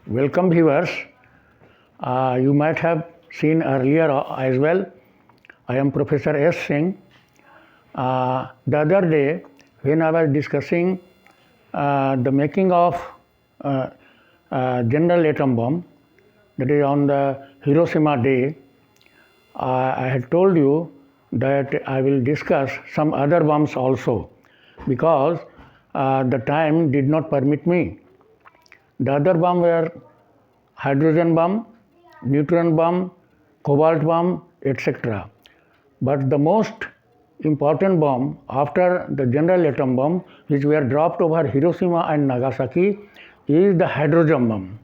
Welcome viewers. You might have seen earlier as well. I am Professor S. Singh. The other day when I was discussing the making of general atom bomb, that is on the Hiroshima day, I had told you that I will discuss some other bombs also because the time did not permit me. The other bomb were hydrogen bomb, neutron bomb, cobalt bomb, etc. But the most important bomb after the general atom bomb, which were dropped over Hiroshima and Nagasaki, is the hydrogen bomb.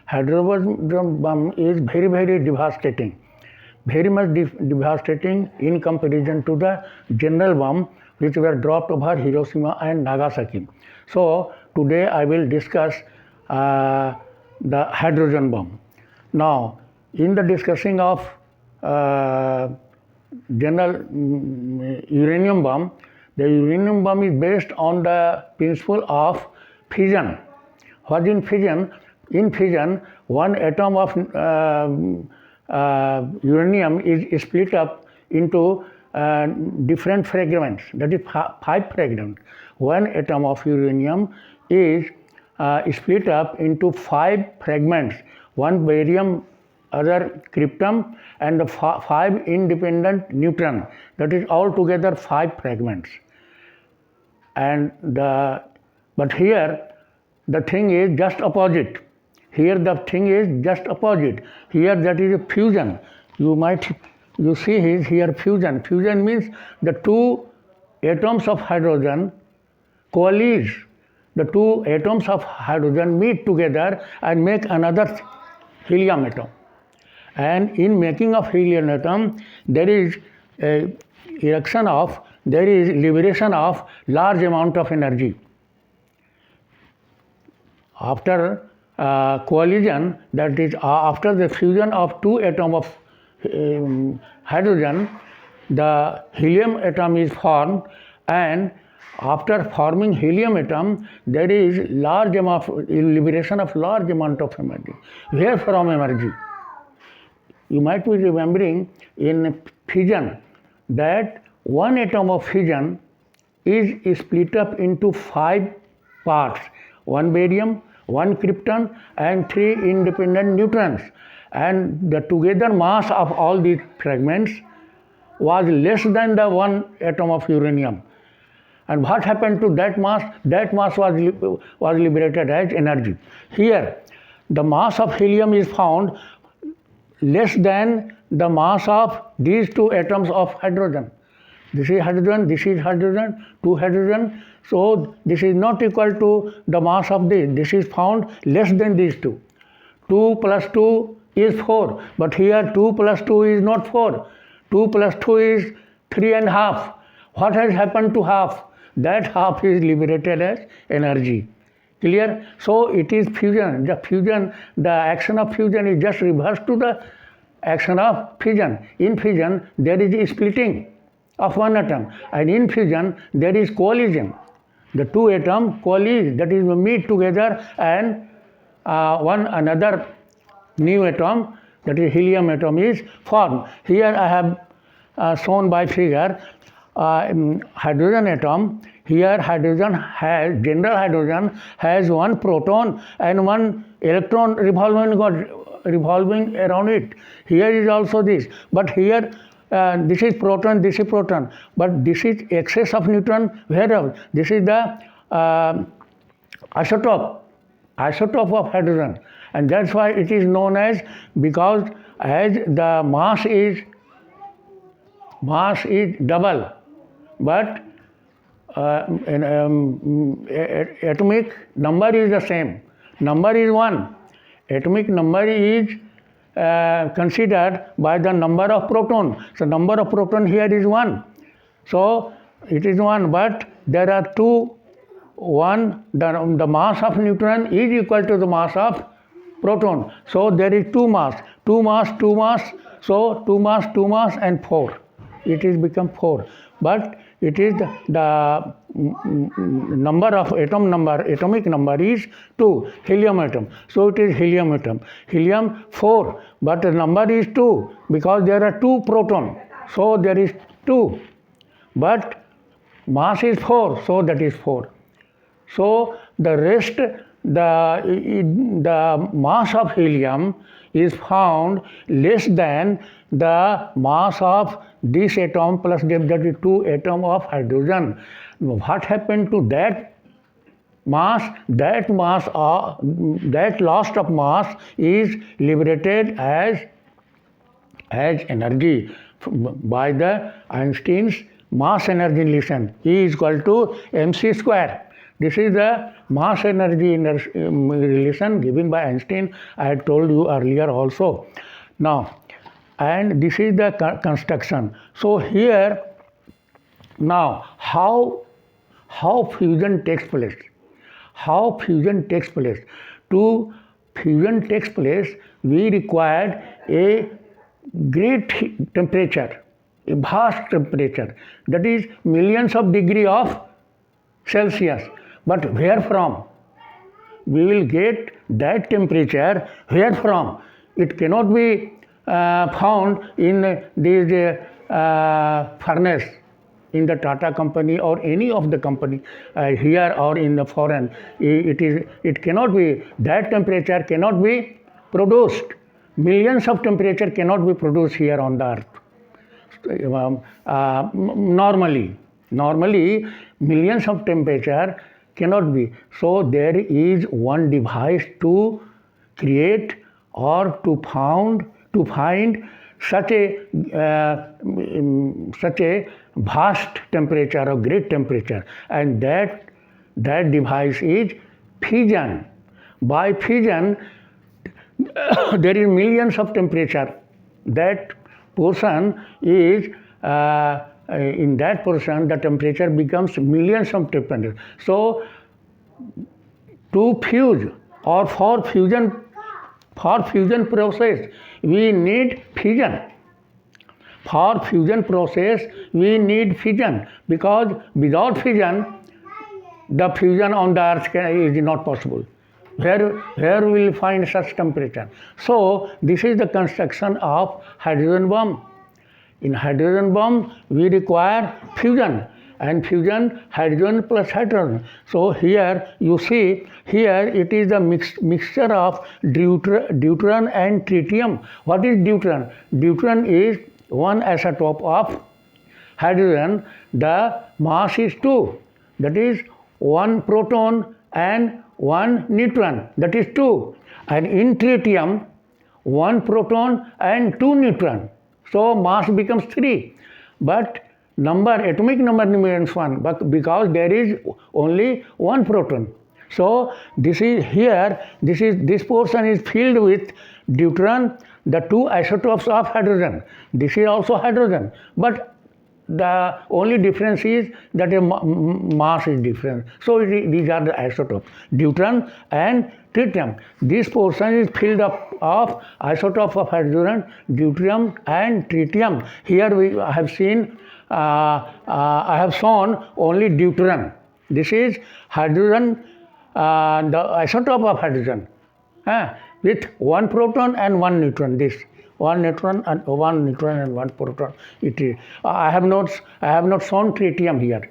Hydrogen bomb is very, very devastating, very much devastating in comparison to the general bomb which were dropped over Hiroshima and Nagasaki. So today I will discuss the hydrogen bomb. Now, in the discussing of general uranium bomb, the uranium bomb is based on the principle of fission. What in fission? In fission, one atom of uranium is split up into different fragments, that is 5 fragments. One atom of uranium is split up into 5 fragments, one barium, other krypton, and the 5 independent neutron. That is altogether 5 fragments. And but here the thing is just opposite. Here the thing is just opposite. Here that is a fusion. You see here fusion. Fusion means the 2 atoms of hydrogen coalesce. The 2 atoms of hydrogen meet together and make another helium atom. And in making of helium atom, there is liberation of large amount of energy. After coalition, that is after the fusion of 2 atoms of hydrogen, the helium atom is formed, and after forming helium atom, there is liberation of large amount of energy. Where from energy? You might be remembering in fission that one atom of fission is split up into 5 parts, one barium, one krypton, and 3 independent neutrons. And the together mass of all these fragments was less than the one atom of uranium. And what happened to that mass? That mass was liberated as energy. Here, the mass of helium is found less than the mass of these 2 atoms of hydrogen. This is hydrogen, 2 hydrogen. So this is not equal to the mass of this. This is found less than these 2. 2 plus 2 is 4. But here 2 plus 2 is not 4. 2 plus 2 is 3.5. What has happened to half? That half is liberated as energy. Clear? So it is fusion. The action of fusion is just reverse to the action of fission. In fission, there is a splitting of one atom, and in fusion, there is coalition. The 2 atoms coalesce, that is, meet together, and one another new atom, that is helium atom, is formed. Here I have shown by figure hydrogen atom. Here general hydrogen has 1 proton and 1 electron revolving around it. Here is also this, but here this is proton, this is proton, but this is excess of neutron. Whereas this is the isotope of hydrogen, and that's why it is known as, because as the mass is double, but atomic number is the same. Number is 1. Atomic number is considered by the number of proton. So number of proton here is 1. So it is 1, but there are 2 the mass of neutron is equal to the mass of proton. So there is two mass, two mass. So two mass, and 4. It is become 4. But it is the number of atomic number is 2, helium atom. So it is helium atom. Helium 4, but the number is 2 because there are 2 proton. So there is 2. But mass is 4, so that is 4. So the rest, the mass of helium is found less than the mass of this atom plus the 2 atom of hydrogen. What happened to that mass? That loss of mass is liberated as energy by the Einstein's mass energy relation. E is equal to mc square. This is the mass energy relation given by Einstein. I had told you earlier also. Now, and this is the construction. So here, now how fusion takes place? How fusion takes place? To fusion takes place, we required a great temperature, a vast temperature, that is millions of degrees of Celsius. But where from? We will get that temperature where from? It cannot be found in this furnace in the Tata company or any of the company here or in the foreign. It cannot be, that temperature cannot be produced. Millions of temperature cannot be produced here on the earth. Normally millions of temperature cannot be. So there is one device to create or to find such a vast temperature or great temperature, and that device is fission. By fission, there is millions of temperature. That portion is in that portion the temperature becomes millions of temperature. So to fuse or for fusion process we need fission. For fusion process we need fission, because without fission the fusion on the earth is not possible. Where we will find such temperature? So this is the construction of hydrogen bomb. In hydrogen bomb we require fusion, and fusion hydrogen plus hydrogen. So here you see, here it is the mixture of deuterium and tritium. What is deuterium? Deuterium is one isotope of hydrogen. The mass is 2, that is 1 proton and 1 neutron, that is 2. And in tritium, 1 proton and 2 neutron. So mass becomes 3. But atomic number remains 1, but because there is only 1 proton. So this portion is filled with deuterium, the 2 isotopes of hydrogen. This is also hydrogen, but the only difference is that the mass is different. So these are the isotopes, deuterium and tritium. This portion is filled up of isotopes of hydrogen, deuterium and tritium. Here I have seen, I have shown only deuterium. This is hydrogen, the isotope of hydrogen, with 1 proton and 1 neutron. This 1 neutron and 1 proton. It is. I have not shown tritium here.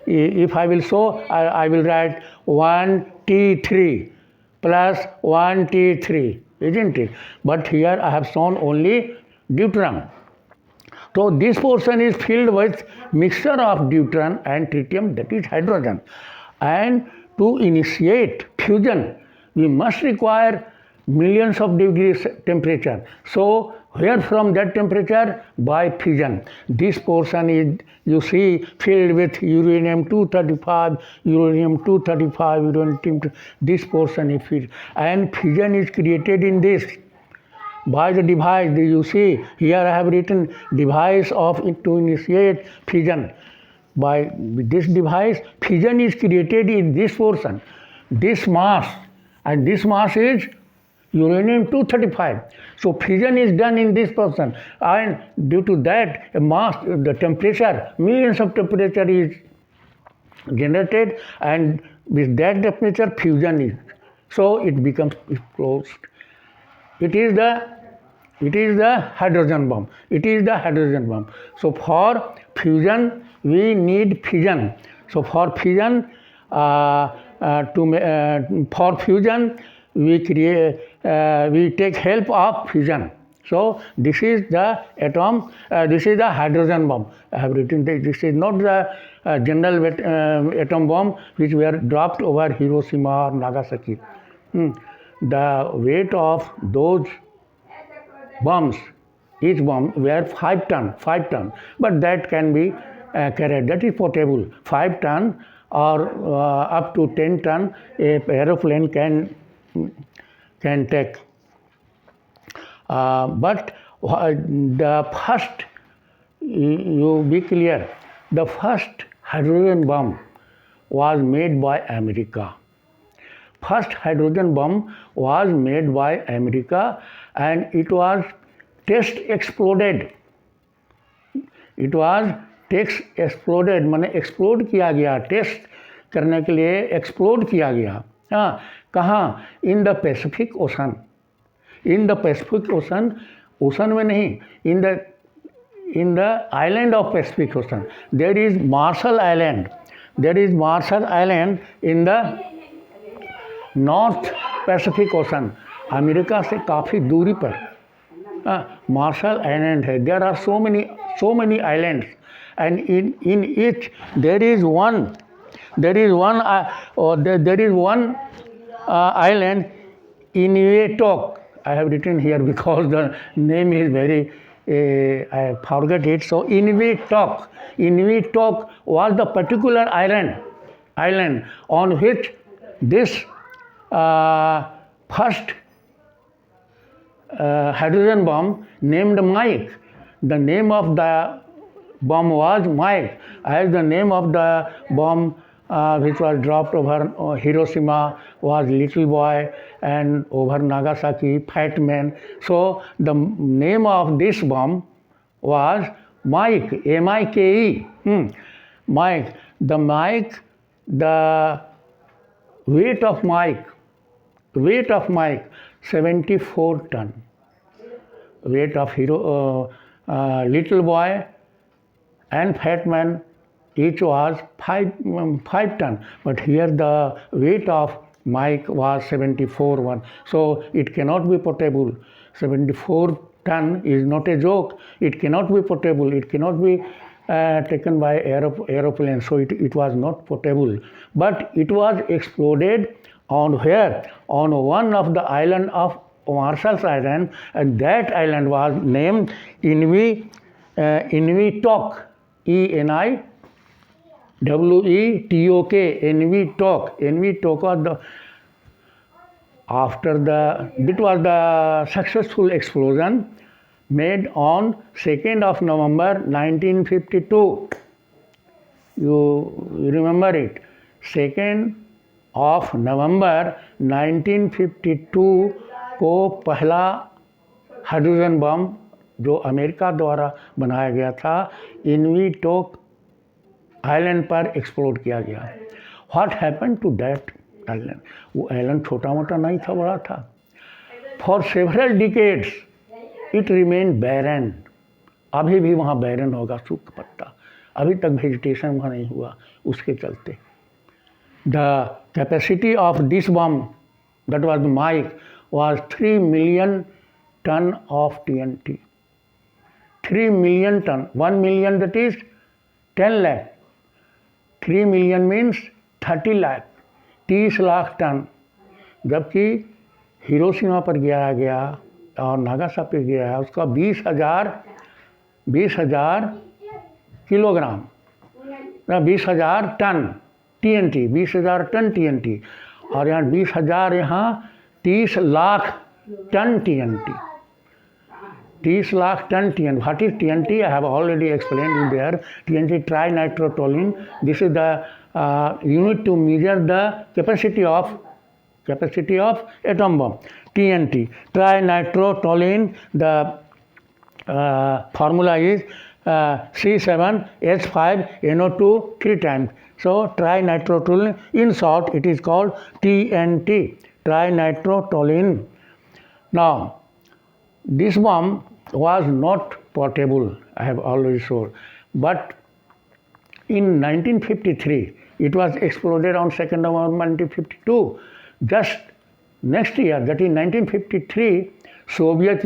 If I will show, I will write 1T3 plus 1T3, isn't it? But here I have shown only deuterium. So this portion is filled with mixture of deuterium and tritium, that is hydrogen. And to initiate fusion, we must require millions of degrees temperature. So where from that temperature? By fission. This portion is, you see, filled with uranium-235, uranium-235. This portion is filled, and fission is created in this by the device. You see, here I have written device of to initiate fission. by this device, fission is created in this portion, this mass, and this mass is uranium-235. So fission is done in this portion, and due to that, a mass, the temperature, millions of temperature is generated, and with that temperature, fusion is. So it becomes exploded. It is the hydrogen bomb. It is the hydrogen bomb. So for fusion, we need fission. So for fusion, for fusion, we take help of fission. So this is the atom. This is the hydrogen bomb. I have written that this is not the general atom bomb which were dropped over Hiroshima or Nagasaki. The weight of those bombs, each bomb were 5 ton, but that can be carried. That is portable. 5 ton or up to 10 ton, a aeroplane can take. But the first, you be clear, the first hydrogen bomb was made by America. First hydrogen bomb was made by America, and it was test exploded. It was test exploded, माने explode किया गया, test करने के लिए explode किया गया. हाँ, कहाँ? In the Pacific ocean. In the Pacific ocean, ocean में नहीं, in the island of Pacific Ocean. There is Marshall Island. There is Marshall Island in the North Pacific Ocean. America से काफ़ी दूरी पर मार्शल आइलैंड है. There are so many islands, and in each there is one island, Inuitok. I have written here because the name is very I forget it. So Inuitok was the particular island on which this first hydrogen bomb named Mike. The name of the bomb was Mike, as the name of the bomb which was dropped over Hiroshima was Little Boy, and over Nagasaki, Fat Man. So the name of this bomb was Mike, M-I-K-E. Mike. The weight of Mike, 74 ton. Weight of Little Boy and Fat Man, each was 5 ton. But here the weight of Mike was 74 one. So it cannot be portable. 74 ton is not a joke. It cannot be portable. It cannot be taken by aeroplane. So it was not portable. But it was exploded on where? On one of the island of Marshall's Island, and that island was named Inuitok, Eniwetok, Inuitok was it was the successful explosion made on 2nd of November 1952. You remember it? 2nd of November 1952 को पहला hydrogen bomb जो America द्वारा बनाया गया था, इन्विटोक island पर explode किया गया. What happen to that island? वो आइलैंड छोटा मोटा नहीं था, बड़ा था. For several decades it remain barren. अभी भी वहाँ बैरन होगा, सूख पत्ता. अभी तक वेजिटेशन वहाँ नहीं हुआ उसके चलते. The capacity of this bomb, that was Mike, was 3 million ton of TNT. 3 million ton. 1 million, that is 10 lakh. 3 million means 30 lakh. 30 lakh ton. जबकि हिरोशिमा पर गिराया गया और नागासाकी पर गिराया, उसका 20,000 kilogram, 20,000 ton TNT, 20,000 ton TNT. और यहाँ 20,000, यहाँ 30 lakh ton TNT. T/ton TNT. What is TNT? I have already explained you there. TNT, trinitrotoluene. This is the unit to measure the capacity of atom bomb. TNT, trinitrotoluene. The formula is C7H5NO2 3 times. So trinitrotoluene. In short, it is called TNT, trinitrotoluene. Now, this bomb was not portable, I have already shown, but in 1953 it was exploded on 2nd November 1952. Just next year, that is 1953, Soviet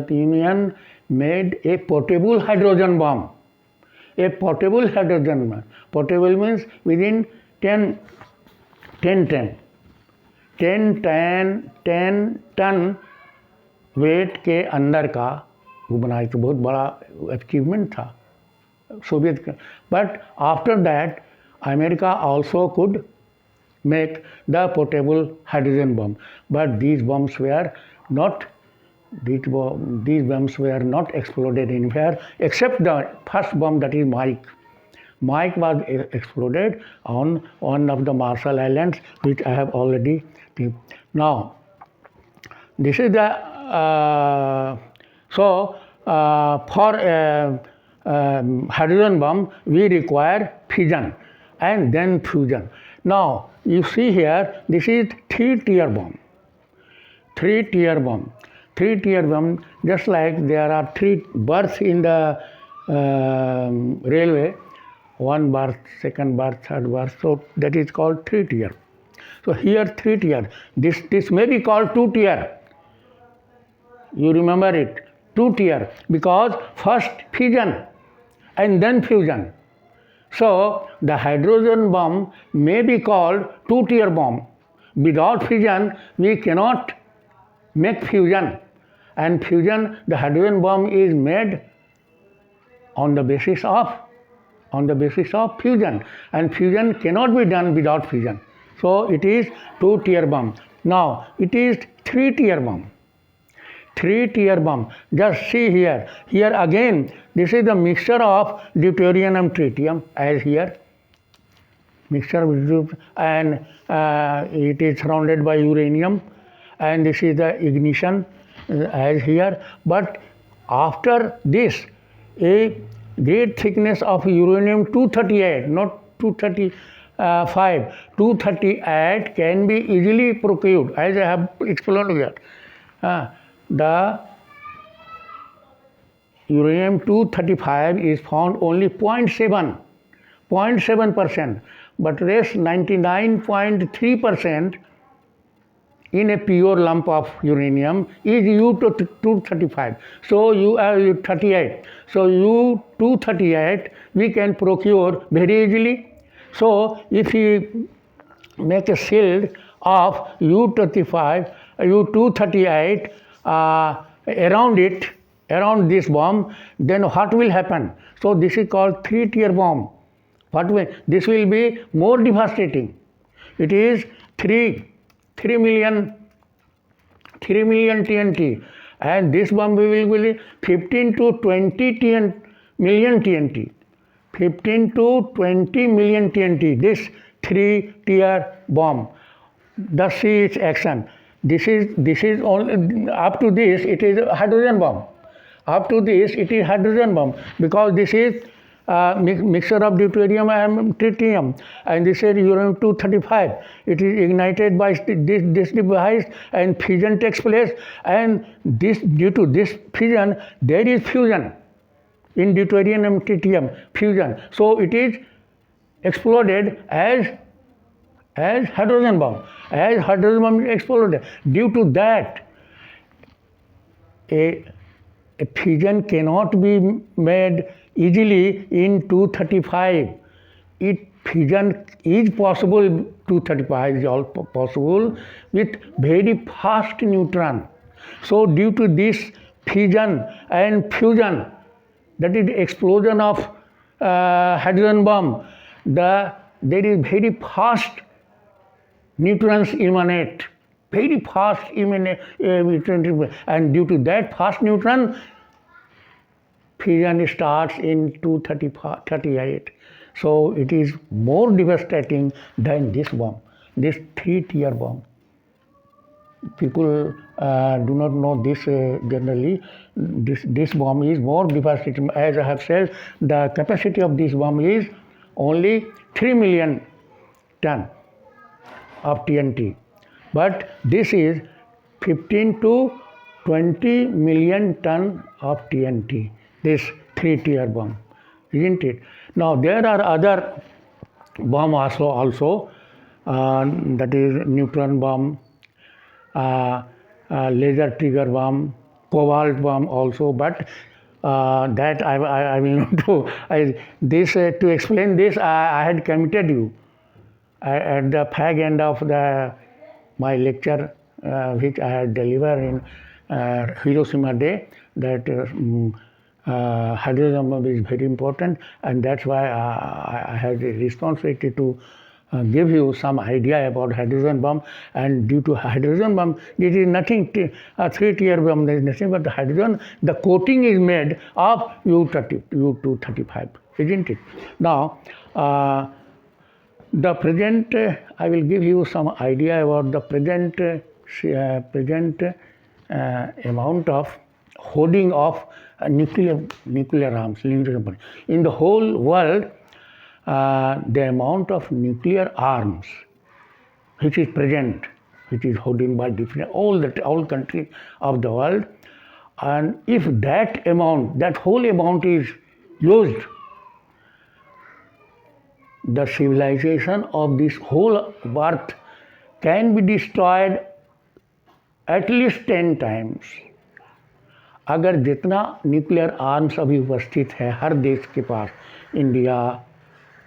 Union made a portable hydrogen bomb. A portable hydrogen bomb. Portable means within 10 ton weight के अंदर का वो बनाया, तो बहुत बड़ा achievement था Soviet का. But after that America also could make the portable hydrogen bomb, but these bombs were not exploded anywhere except the first bomb, that is Mike. Mike was exploded on one of the Marshall Islands, which I have already. Now, this is the for hydrogen bomb we require fission and then fusion. Now you see here, this is three-tier bomb. Three-tier bomb, just like there are three berths in the railway, one berth, second berth, third berth, so that is called three-tier. So here three-tier, this may be called two-tier. You remember it, two-tier, because first fission and then fusion. So the hydrogen bomb may be called two-tier bomb. Without fission, we cannot make fusion. And fusion, the hydrogen bomb is made on the basis of fusion. And fusion cannot be done without fission. So it is two-tier bomb. Now it is three-tier bomb. Three-tier bomb. Just see here. Here again, this is the mixture of deuterium and tritium, as here. Mixture of deuterium, and it is surrounded by uranium, and this is the ignition, as here. But after this, a great thickness of uranium-238, not 235, 238 can be easily procured, as I have explained here. The uranium-235 is found only 0.7%, but rest 99.3% in a pure lump of uranium is U-235. So U-38. So U-238 we can procure very easily. So if we make a shield of U-238 around this bomb, then what will happen? So this is called three-tier bomb. This will be more devastating. It is 3 million TNT, and this bomb will be 15 to 20 million TNT. 15 to 20 million TNT. This three-tier bomb. Thus see its action. This is only up to this it is a hydrogen bomb. Up to this it is hydrogen bomb, because this is mixture of deuterium and tritium, and this is uranium-235. It is ignited by this device, and fission takes place, and due to this fission there is fusion in deuterium and tritium fusion. So it is exploded as hydrogen bomb. As hydrogen bomb is exploded, due to that a fission cannot be made easily in 235. Fission is possible, 235 is all possible with very fast neutron. So due to this fission and fusion, that is the explosion of hydrogen bomb, there is very fast neutrons emanate, very fast and due to that fast neutron, fission starts in 238. So it is more devastating than this bomb, this three-tier bomb. People do not know this generally. This bomb is more devastating. As I have said, the capacity of this bomb is only 3 million ton of TNT. But this is 15 to 20 million ton of TNT, this three-tier bomb, isn't it? Now there are other bomb also that is neutron bomb, laser trigger bomb, cobalt bomb also, but that I will not do. To explain this, I had committed you at the fag end of my lecture, which I had delivered in Hiroshima Day, that hydrogen bomb is very important, and that's why I had a responsibility to give you some idea about hydrogen bomb. And due to hydrogen bomb, it is nothing, a three-tier bomb, there is nothing but the hydrogen. The coating is made of U-235, isn't it? Now, the present, I will give you some idea about the present amount of hoarding of nuclear arms. In the whole world, the amount of nuclear arms which is present, which is hoarding by all countries of the world, and if that whole amount is used, the civilization of this whole earth can be destroyed at least 10 times. अगर जितना nuclear arms अभी उपस्थित है हर देश के पास, India,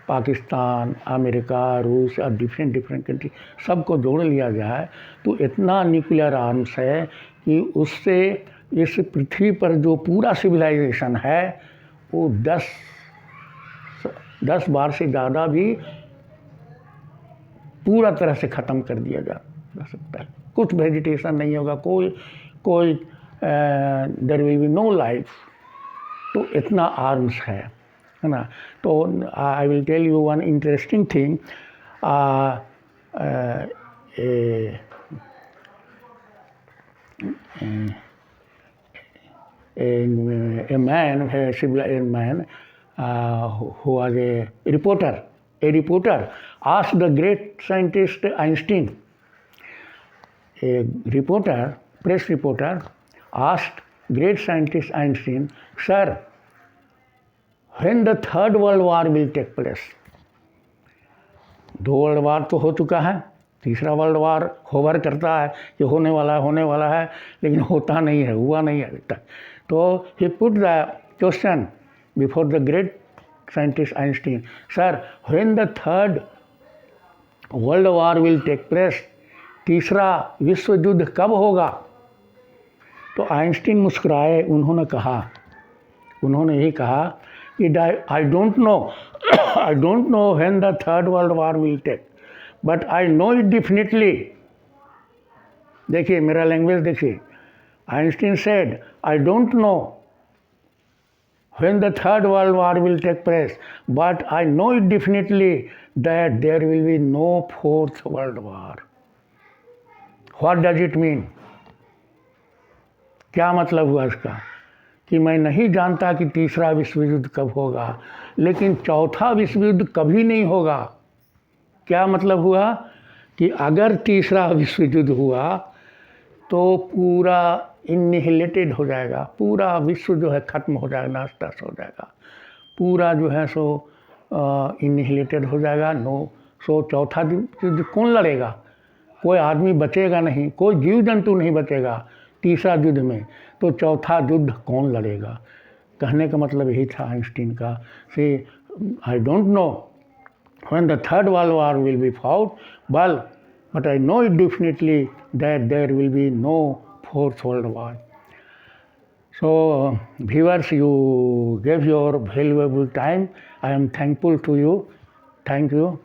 Pakistan, America, रूस और different country, सबको जोड़ लिया जाए तो इतना न्यूक्लियर आर्म्स है कि उससे इस पृथ्वी पर जो पूरा सिविलाइजेशन है वो 10 बार से ज़्यादा भी पूरा तरह से ख़त्म कर दिया जा सकता है. कुछ वेजिटेशन नहीं होगा, कोई there will be no life. तो इतना आर्म्स है ना. तो I will tell you one interesting thing. A man who was a reporter asked the great scientist Einstein. A press reporter asked great scientist Einstein, "Sir, when the third world war will take place?" 2 world war तो हो चुका है, तीसरा world war hover करता है कि होने वाला है, लेकिन होता नहीं है, हुआ नहीं है अभी तक. तो he put the question before the great scientist Einstein, "Sir, when the third world war will take place?" तीसरा विश्व युद्ध कब होगा? तो आइंस्टीन मुस्कुराए. उन्होंने यही कहा कि I don't know when the third world war will take, but I know it definitely. देखिए मेरा लैंग्वेज देखिए. Einstein said, I don't know when the third world war will take place, but I know it definitely that there will be no fourth world war. What does it mean? क्या मतलब हुआ इसका? कि मैं नहीं जानता कि तीसरा विश्व युद्ध कब होगा, लेकिन चौथा विश्व युद्ध कभी नहीं होगा. क्या मतलब हुआ कि अगर तीसरा विश्व युद्ध हुआ तो पूरा इनहिलेटेड हो जाएगा, पूरा विश्व जो है ख़त्म हो जाएगा, नाश हो जाएगा, पूरा जो है सो इनहिलेटेड हो जाएगा. सो चौथा युद्ध कौन लड़ेगा? कोई आदमी बचेगा नहीं, कोई जीव जंतु नहीं बचेगा तीसरा युद्ध में. तो चौथा युद्ध कौन लड़ेगा? कहने का मतलब यही था आइंस्टीन का. से आई don't know when the third world war will be fought, but I know it definitely that there will be no fourth world war. So viewers, you gave your valuable time. I am thankful to you. Thank you.